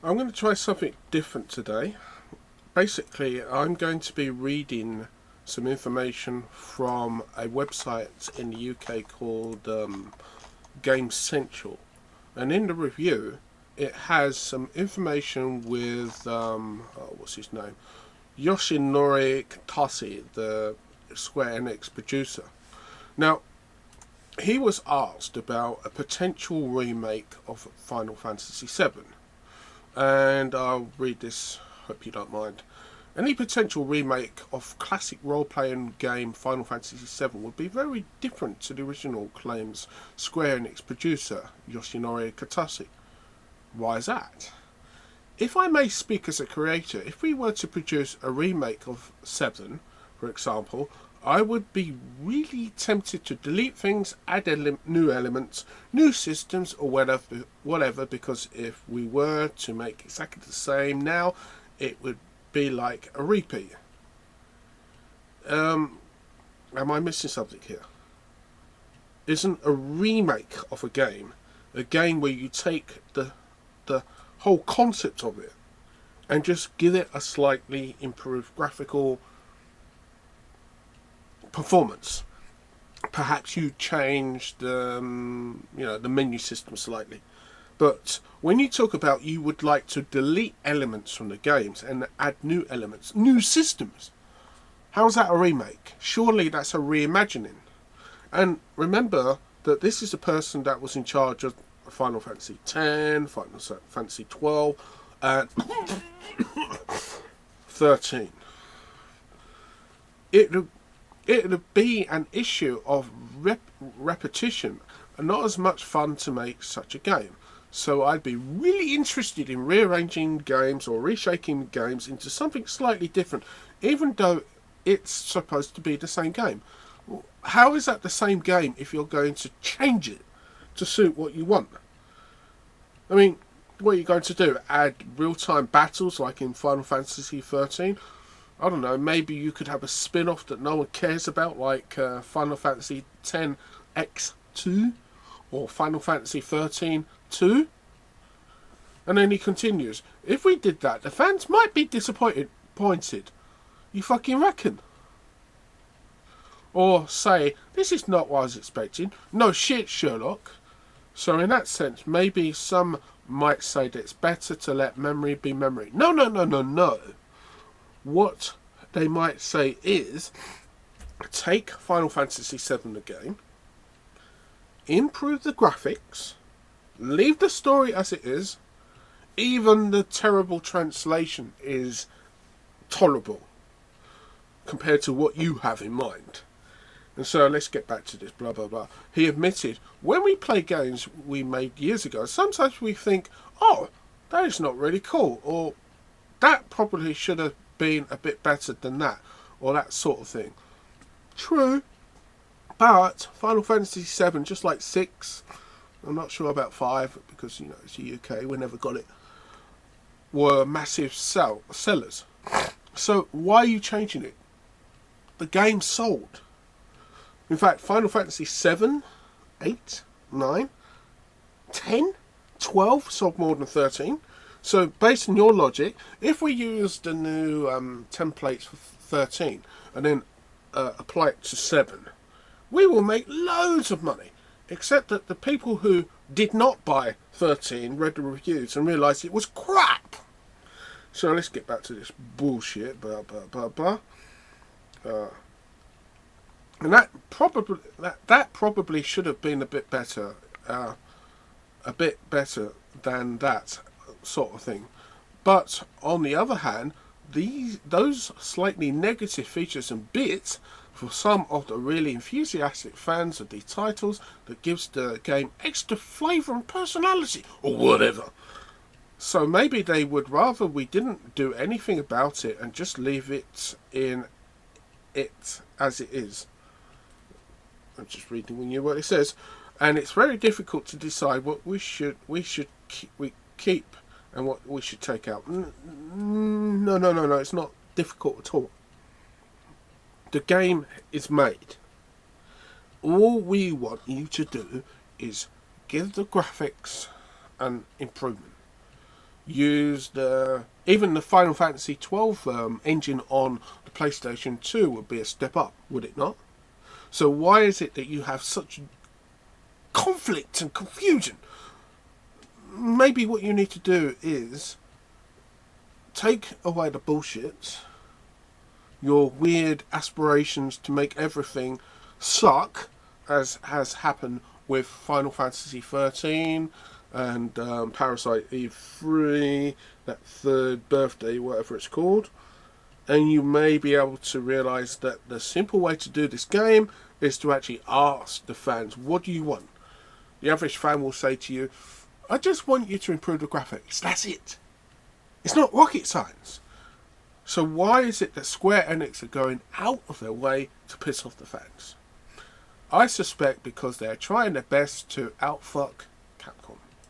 I'm going to try something different today. Basically, I'm going to be reading some information from a website in the UK called Game Central. And in the review, it has some information with, what's his name? Yoshinori Kitase, the Square Enix producer. Now, he was asked about a potential remake of Final Fantasy VII. And I'll read this, hope you don't mind. Any potential remake of classic role-playing game Final Fantasy VII would be very different to the original, claims Square Enix producer Yoshinori Kitase. Why is that? If I may speak as a creator, if we were to produce a remake of 7, for example, I would be really tempted to delete things, add new elements, new systems, or whatever, because if we were to make exactly the same now, it would be like a repeat. Am I missing something here? Isn't a remake of a game where you take the whole concept of it and just give it a slightly improved graphical performance? Perhaps you change the the menu system slightly, but when you talk about you would like to delete elements from the games and add new elements, new systems, how's that a remake? Surely that's a reimagining. And remember that this is a person that was in charge of Final Fantasy X, Final Fantasy 12, and 13. It would be an issue of repetition and not as much fun to make such a game. So I'd be really interested in rearranging games or reshaping games into something slightly different, even though it's supposed to be the same game. How is that the same game if you're going to change it to suit what you want? I mean, what are you going to do? Add real-time battles like in Final Fantasy 13? I don't know, maybe you could have a spin-off that no one cares about, like Final Fantasy X-2 or Final Fantasy 13-2. And then he continues, if we did that, the fans might be disappointed. You fucking reckon? Or say, this is not what I was expecting. No shit, Sherlock. So in that sense, maybe some might say that it's better to let memory be memory. No. What they might say is, take Final Fantasy VII again, improve the graphics, leave the story as it is, even the terrible translation is tolerable compared to what you have in mind. And so let's get back to this, blah, blah, blah. He admitted, when we play games we made years ago, sometimes we think, oh, that is not really cool, or that probably should have been a bit better than that, or that sort of thing. True, but Final Fantasy VII, just like 6, I'm not sure about 5, because, it's the UK, we never got it, were massive sellers. So why are you changing it? The game sold. In fact, Final Fantasy 7, 8, 9, 10, 12 sold more than 13. So based on your logic, if we use the new templates for 13 and then apply it to 7, we will make loads of money. Except that the people who did not buy 13 read the reviews and realised it was crap. So let's get back to this bullshit. Blah, blah, blah, blah. And that probably should have been a bit better than that sort of thing. But on the other hand, those slightly negative features and bits for some of the really enthusiastic fans of these titles that gives the game extra flavour and personality or whatever. So maybe they would rather we didn't do anything about it and just leave it in it as it is. I'm just reading you what it says, and it's very difficult to decide what we should keep and what we should take out. No, it's not difficult at all. The game is made. All we want you to do is give the graphics an improvement. use even the Final Fantasy 12 engine on the PlayStation 2 would be a step up, would it not? So why is it that you have such conflict and confusion? Maybe what you need to do is take away the bullshit, your weird aspirations to make everything suck, as has happened with Final Fantasy 13 and Parasite Eve 3, that third birthday, whatever it's called. And you may be able to realise that the simple way to do this game is to actually ask the fans, what do you want? The average fan will say to you, I just want you to improve the graphics. That's it. It's not rocket science. So why is it that Square Enix are going out of their way to piss off the fans? I suspect because they're trying their best to outfuck Capcom.